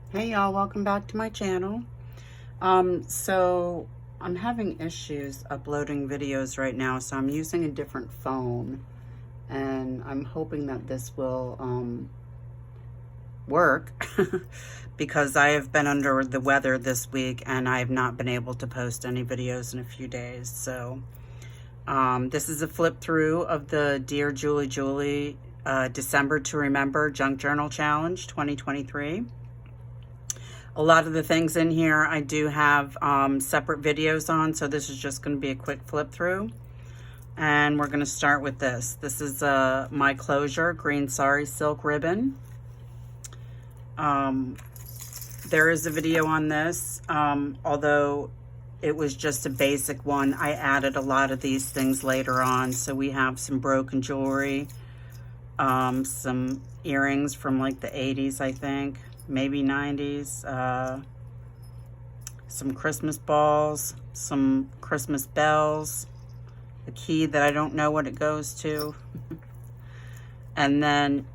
Hey y'all, welcome back to my channel. So I'm having issues uploading videos right now, so I'm using a different phone, and I'm hoping that this will work because I have been under the weather this week and I have not been able to post any videos in a few days. So this is a flip through of the Dear Julie Julie December to Remember Junk Journal Challenge 2023. A lot of the things in here I do have separate videos on, so this is just going to be a quick flip through. And we're going to start with this. This is my closure, green sari silk ribbon. There is a video on this, although it was just a basic one. I added a lot of these things later on. So we have some broken jewelry, some earrings from like the 80s, I think. Maybe 90s, some Christmas balls, some Christmas bells, a key that I don't know what it goes to. And then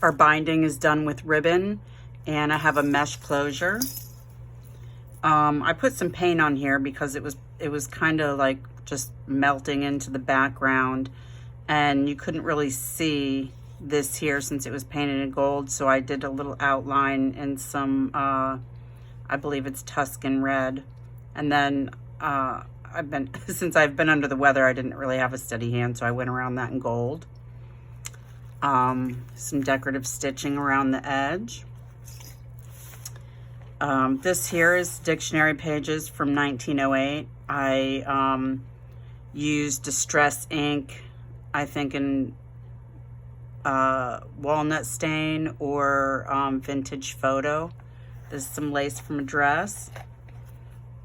our binding is done with ribbon, and I have a mesh closure. I put some paint on here because it was kind of like just melting into the background, and you couldn't really see this here since it was painted in gold, so I did a little outline in some I believe it's Tuscan red. And then since I've been under the weather, I didn't really have a steady hand, so I went around that in gold. Some decorative stitching around the edge. This here is dictionary pages from 1908. I used Distress ink, I think in walnut stain or vintage photo. This is some lace from a dress.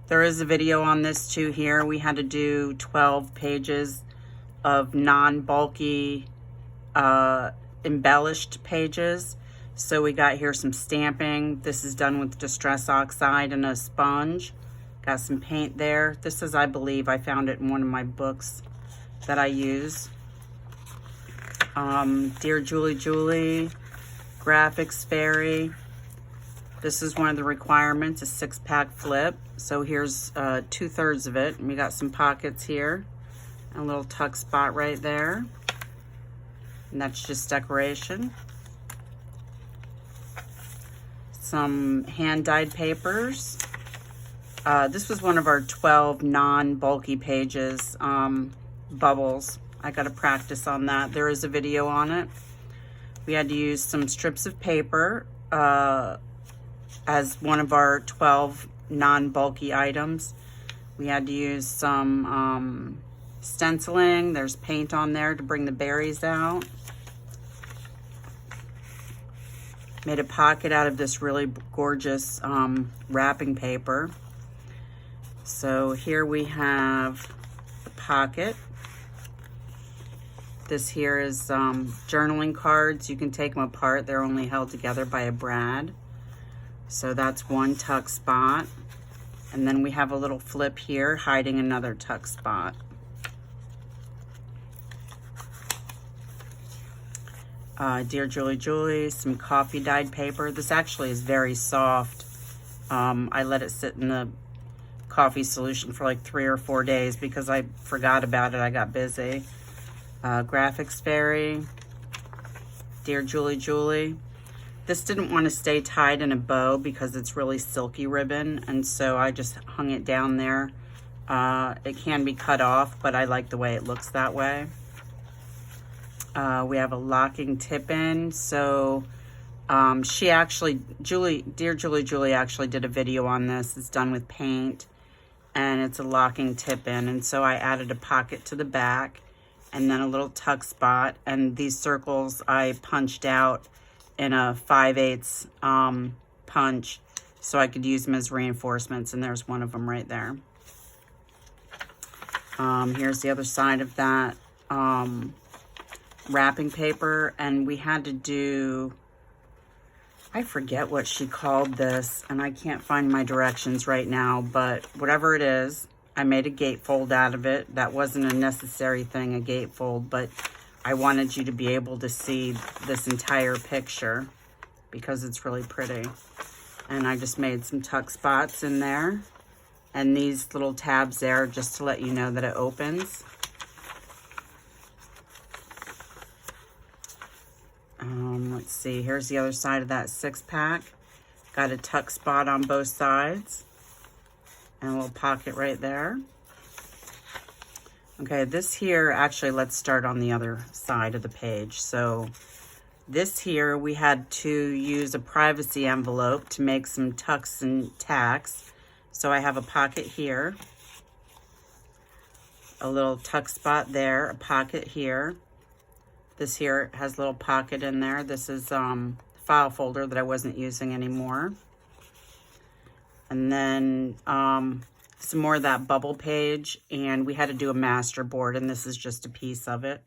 There is a video on this too here. We had to do 12 pages of non-bulky embellished pages. So we got here some stamping. This is done with Distress oxide and a sponge. Got some paint there. This is, I believe, I found it in one of my books that I use. Dear Julie Julie, graphics fairy. This is one of the requirements, a 6-pack flip. So here's 2/3 of it. And we got some pockets here, and a little tuck spot right there. And that's just decoration. Some hand-dyed papers. This was one of our 12 non-bulky pages, bubbles. I got to practice on that. There is a video on it. We had to use some strips of paper as one of our 12 non-bulky items. We had to use some stenciling. There's paint on there to bring the berries out. Made a pocket out of this really gorgeous wrapping paper. So here we have the pocket. This here is journaling cards. You can take them apart. They're only held together by a brad. So that's one tuck spot. And then we have a little flip here hiding another tuck spot. Dear Julie Julie, some coffee dyed paper. This actually is very soft. I let it sit in the coffee solution for like 3 or 4 days because I forgot about it. I got busy. Graphics fairy, Dear Julie Julie. This didn't want to stay tied in a bow because it's really silky ribbon, and so I just hung it down there. It can be cut off, but I like the way it looks that way. We have a locking tip in. So she actually, Dear Julie Julie actually did a video on this. It's done with paint, and it's a locking tip in, and so I added a pocket to the back and then a little tuck spot, and these circles I punched out in a 5/8 punch so I could use them as reinforcements, and there's one of them right there. Here's the other side of that wrapping paper, and we had to do, I forget what she called this, and I can't find my directions right now, but whatever it is, I made a gatefold out of it. That wasn't a necessary thing, a gatefold, but I wanted you to be able to see this entire picture. because it's really pretty. And I just made some tuck spots in there. And these little tabs there, just to let you know that it opens. Let's see, here's the other side of that 6-pack. Got a tuck spot on both sides. And a little pocket right there. Okay, this here, actually, let's start on the other side of the page. So this here, we had to use a privacy envelope to make some tucks and tacks. So I have a pocket here, a little tuck spot there, a pocket here. This here has a little pocket in there. This is file folder that I wasn't using anymore. And then some more of that bubble page, and we had to do a master board, and this is just a piece of it.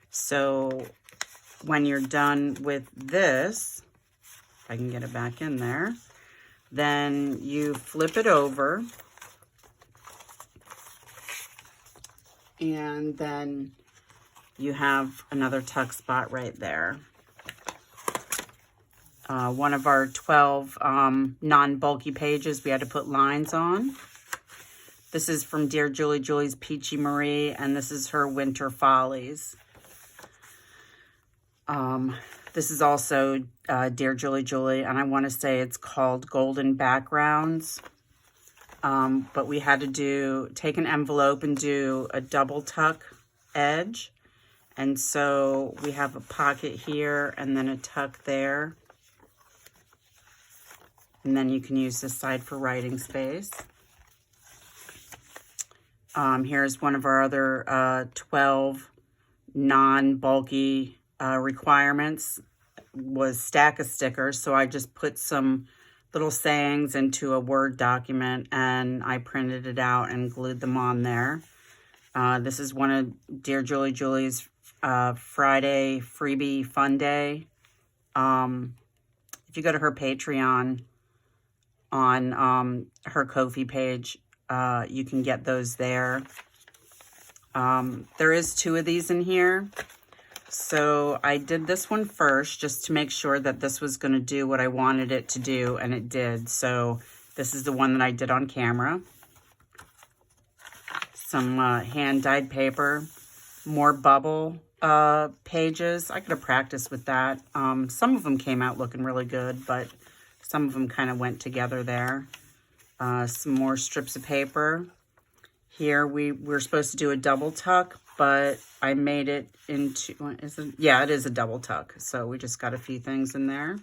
So when you're done with this, if I can get it back in there, then you flip it over, and then you have another tuck spot right there. One of our 12 non-bulky pages we had to put lines on. This is from Dear Julie Julie's Peachy Marie, and this is her Winter Follies. This is also Dear Julie Julie, and I want to say it's called Golden Backgrounds. But we had to take an envelope and do a double tuck edge. And so we have a pocket here and then a tuck there. And then you can use this side for writing space. Here's one of our other 12 non-bulky requirements, was stack of stickers. So I just put some little sayings into a Word document and I printed it out and glued them on there. This is one of Dear Julie Julie's Friday freebie fun day. If you go to her Patreon on her Ko-fi page, you can get those there. There is 2 of these in here. So I did this one first just to make sure that this was going to do what I wanted it to do, and it did. So this is the one that I did on camera. Some hand-dyed paper, more bubble pages. I could have practiced with that. Some of them came out looking really good, but some of them kind of went together there. Some more strips of paper. Here we're supposed to do a double tuck, but I made it into, what is it? Yeah, it is a double tuck. So we just got a few things in there.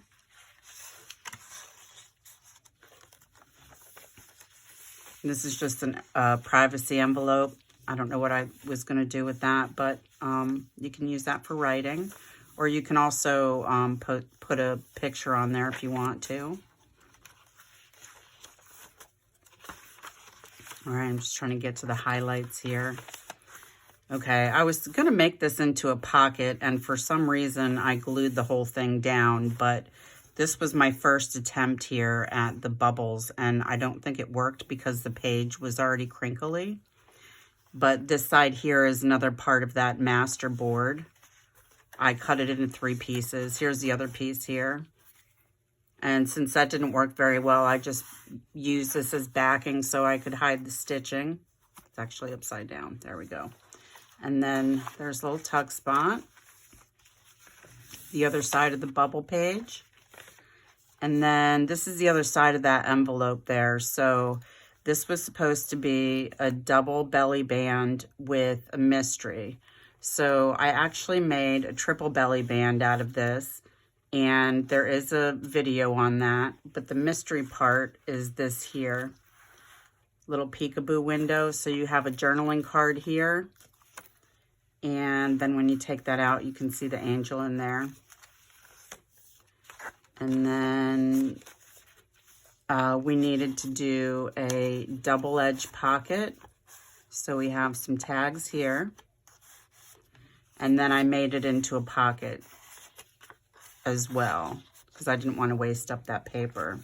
This is just a privacy envelope. I don't know what I was going to do with that, but you can use that for writing. Or you can also put a picture on there if you want to. All right, I'm just trying to get to the highlights here. Okay, I was going to make this into a pocket, and for some reason I glued the whole thing down, but this was my first attempt here at the bubbles, and I don't think it worked because the page was already crinkly. But this side here is another part of that master board. I cut it into 3 pieces. Here's the other piece here. And since that didn't work very well, I just used this as backing so I could hide the stitching. It's actually upside down. There we go. And then there's a little tuck spot. The other side of the bubble page. And then this is the other side of that envelope there. So this was supposed to be a double belly band with a mystery. So I actually made a triple belly band out of this. And there is a video on that. But the mystery part is this here. Little peekaboo window. So you have a journaling card here. And then when you take that out, you can see the angel in there. And then we needed to do a double edge pocket. So we have some tags here. And then I made it into a pocket as well, because I didn't want to waste up that paper.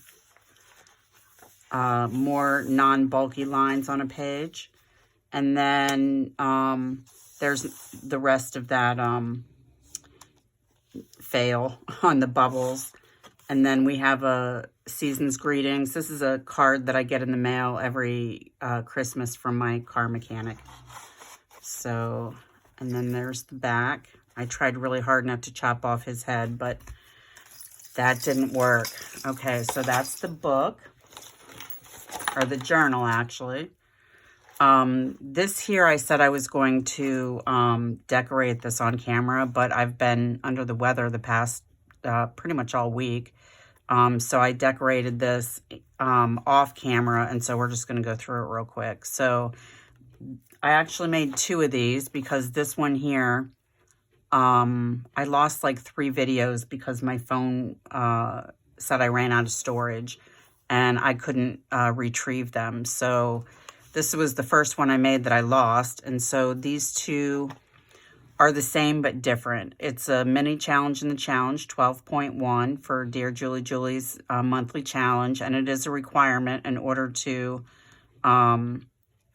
More non-bulky lines on a page. And then there's the rest of that fail on the bubbles. And then we have a season's greetings. This is a card that I get in the mail every Christmas from my car mechanic. So, and then there's the back. I tried really hard not to chop off his head, but that didn't work. Okay, so that's the book, or the journal, actually. This here, I said I was going to decorate this on camera, but I've been under the weather the past pretty much all week. So I decorated this off camera, and so we're just going to go through it real quick. So I actually made 2 of these because this one here, I lost like 3 videos because my phone said I ran out of storage and I couldn't retrieve them. So this was the first one I made that I lost. And so these 2 are the same but different. It's a mini challenge in the challenge, 12.1 for Dear Julie Julie's monthly challenge. And it is a requirement in order to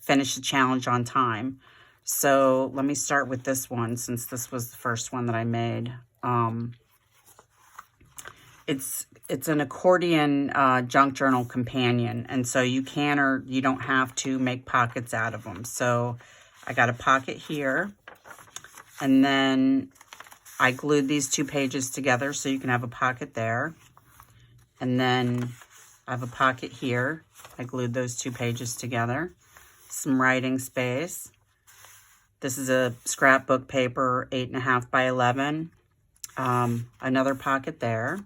finish the challenge on time. So let me start with this one since this was the first one that I made. It's an accordion junk journal companion, and so you can or you don't have to make pockets out of them. So I got a pocket here, and then I glued these 2 pages together so you can have a pocket there. And then I have a pocket here. I glued those 2 pages together. Some writing space. This is a scrapbook paper, 8.5 by 11. Another pocket there.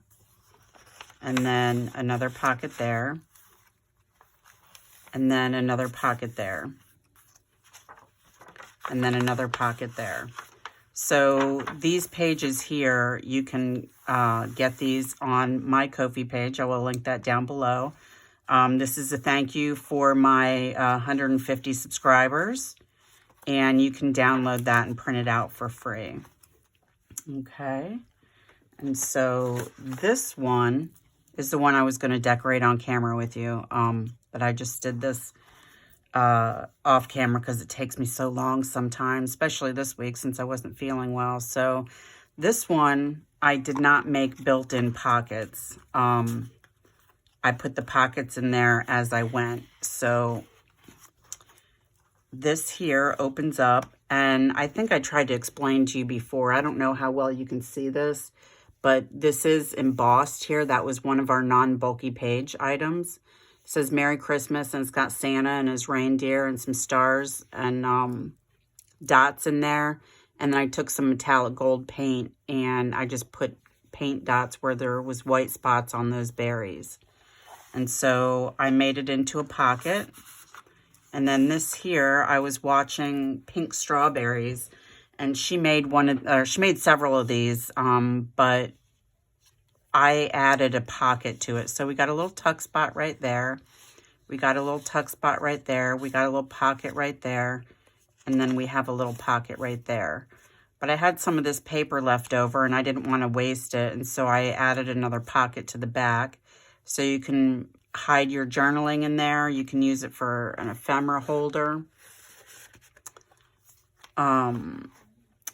And then another pocket there. And then another pocket there. And then another pocket there. So these pages here, you can get these on my Ko-fi page. I will link that down below. This is a thank you for my 150 subscribers. And you can download that and print it out for free. Okay. And so this one is the one I was going to decorate on camera with you. But I just did this off camera because it takes me so long sometimes, especially this week since I wasn't feeling well. So this one, I did not make built-in pockets. I put the pockets in there as I went. So this here opens up, and I think I tried to explain to you before. I don't know how well you can see this, but this is embossed here. That was one of our non-bulky page items. It says Merry Christmas, and it's got Santa and his reindeer and some stars and dots in there. And then I took some metallic gold paint, and I just put paint dots where there was white spots on those berries. And so I made it into a pocket. And then this here, I was watching Pink Strawberries, and she made she made several of these, but I added a pocket to it. So we got a little tuck spot right there. We got a little tuck spot right there. We got a little pocket right there. And then we have a little pocket right there. But I had some of this paper left over, and I didn't want to waste it. And so I added another pocket to the back. So you can hide your journaling in there. You can use it for an ephemera holder. And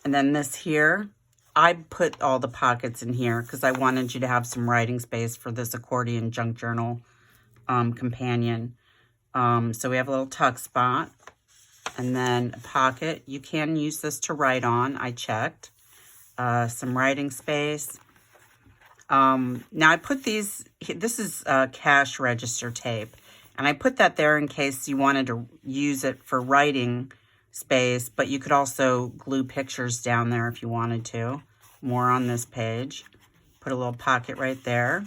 then this here, I put all the pockets in here because I wanted you to have some writing space for this accordion junk journal companion. So we have a little tuck spot and then a pocket. You can use this to write on. I checked. Some writing space. Now I put these, this is cash register tape, and I put that there in case you wanted to use it for writing space, but you could also glue pictures down there if you wanted to. More on this page. Put a little pocket right there.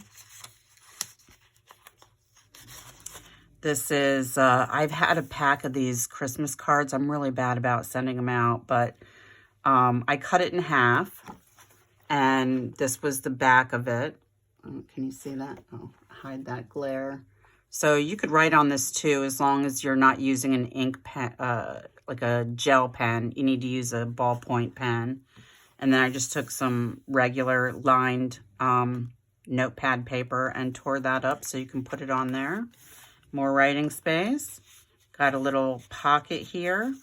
This is, I've had a pack of these Christmas cards. I'm really bad about sending them out, but I cut it in half. And this was the back of it. Oh, can you see that? Oh, hide that glare. So you could write on this too, as long as you're not using an ink pen, like a gel pen. You need to use a ballpoint pen. And then I just took some regular lined notepad paper and tore that up so you can put it on there. More writing space. Got a little pocket here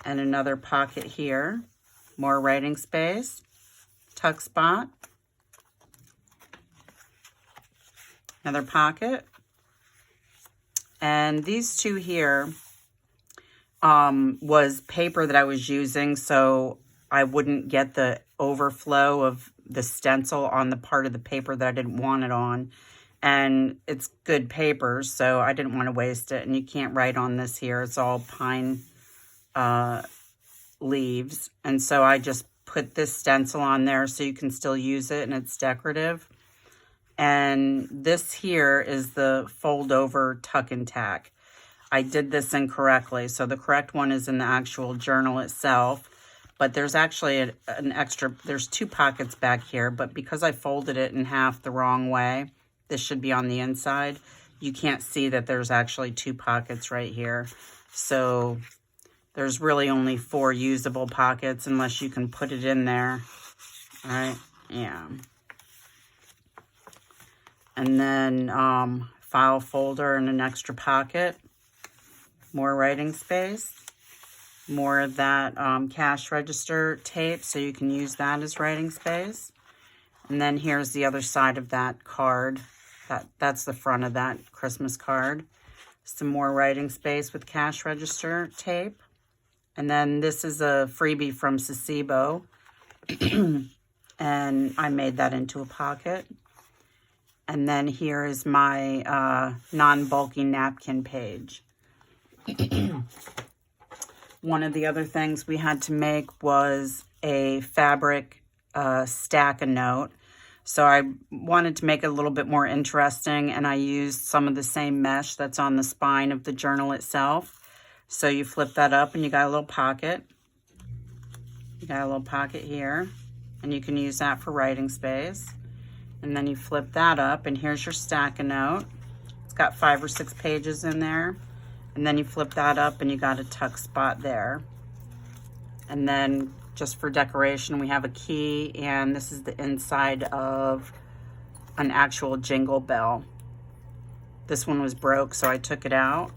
and another pocket here. More writing space. Tuck spot, another pocket. And these two here was paper that I was using, so I wouldn't get the overflow of the stencil on the part of the paper that I didn't want it on. And it's good paper, so I didn't want to waste it. And you can't write on this here. It's all pine leaves. And so I just put this stencil on there so you can still use it and it's decorative. And this here is the fold over tuck and tack. I did this incorrectly. So the correct one is in the actual journal itself. But there's actually an extra, there's 2 pockets back here. But because I folded it in half the wrong way, this should be on the inside. You can't see that there's actually 2 pockets right here. So there's really only 4 usable pockets unless you can put it in there. All right, yeah. And then file folder and an extra pocket. More writing space. More of that cash register tape, so you can use that as writing space. And then here's the other side of that card. That's the front of that Christmas card. Some more writing space with cash register tape. And then this is a freebie from Sasebo. And I made that into a pocket. And then here is my non-bulky napkin page. One of the other things we had to make was a fabric stack-a-note. So I wanted to make it a little bit more interesting, and I used some of the same mesh that's on the spine of the journal itself. So you flip that up and you got a little pocket. You got a little pocket here, and you can use that for writing space. And then you flip that up, and here's your stack-a-note. It's got 5 or 6 pages in there. And then you flip that up, and you got a tuck spot there. And then just for decoration, we have a key, and this is the inside of an actual jingle bell. This one was broke, so I took it out.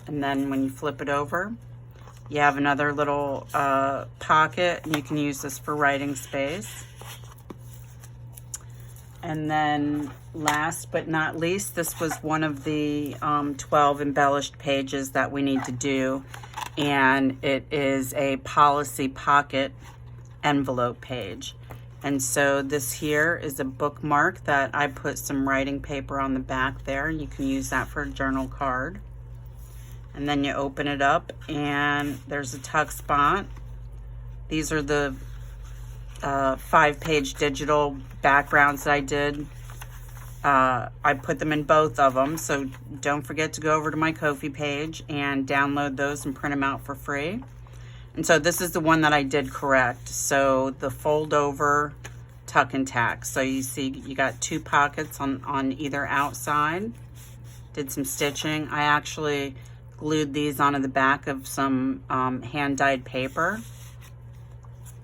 And then when you flip it over, you have another little pocket, and you can use this for writing space. And then last but not least, this was one of the 12 embellished pages that we need to do. And it is a policy pocket envelope page. And so this here is a bookmark that I put some writing paper on the back there. And you can use that for a journal card. And then you open it up and there's a tuck spot. These are the 5-page digital backgrounds that I did. I put them in both of them, so don't forget to go over to my Ko-fi page and download those and print them out for free. And so this is the one that I did correct. So the fold over tuck and tack. So you see you got 2 pockets on either outside. Did some stitching. I actually glued these onto the back of some hand-dyed paper.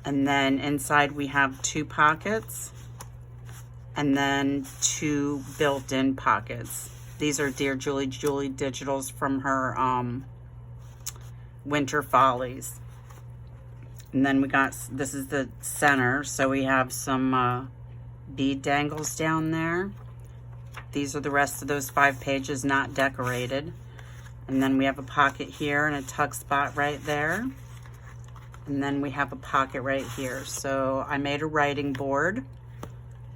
And then inside we have 2 pockets and then 2 built-in pockets. These are Dear Julie digitals from her Winter Follies. And then we got, this is the center, so we have some bead dangles down there. These are the rest of those 5 pages not decorated. And then we have a pocket here and a tuck spot right there. And then we have a pocket right here. So I made a writing board,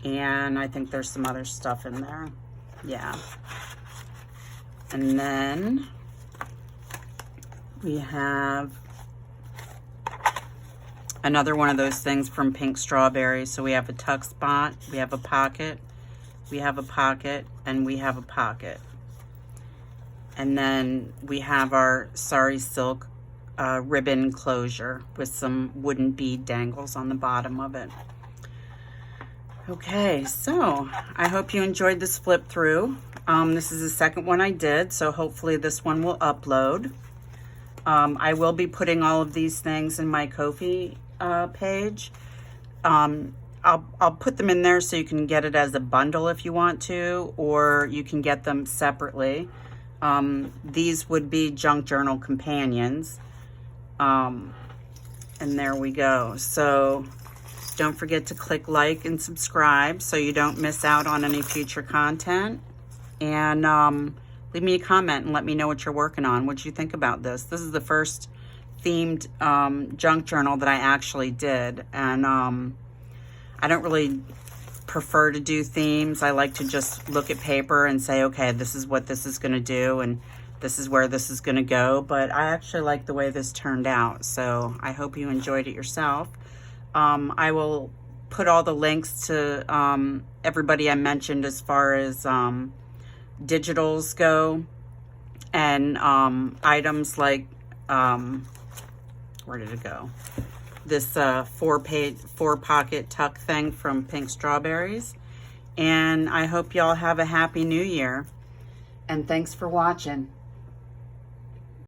and I think there's some other stuff in there. Yeah. And then we have another one of those things from Pink Strawberry. So we have a tuck spot, we have a pocket, we have a pocket, and we have a pocket. And then we have our Sari Silk ribbon closure with some wooden bead dangles on the bottom of it. Okay, so I hope you enjoyed this flip through. This is the second one I did, so hopefully this one will upload. I will be putting all of these things in my Ko-fi page. I'll put them in there so you can get it as a bundle if you want to, or you can get them separately. These would be junk journal companions. And there we go. So don't forget to click like and subscribe so you don't miss out on any future content. And leave me a comment and let me know what you're working on. What you think about this? This is the first themed junk journal that I actually did. And I don't really prefer to do themes. I like to just look at paper and say, okay, this is what this is going to do, and this is where this is going to go. But I actually like the way this turned out, so I hope you enjoyed it yourself. I will put all the links to everybody I mentioned as far as digitals go, and items like, where did it go? This four pocket tuck thing from Pink Strawberries. And I hope y'all have a happy new year. And thanks for watching.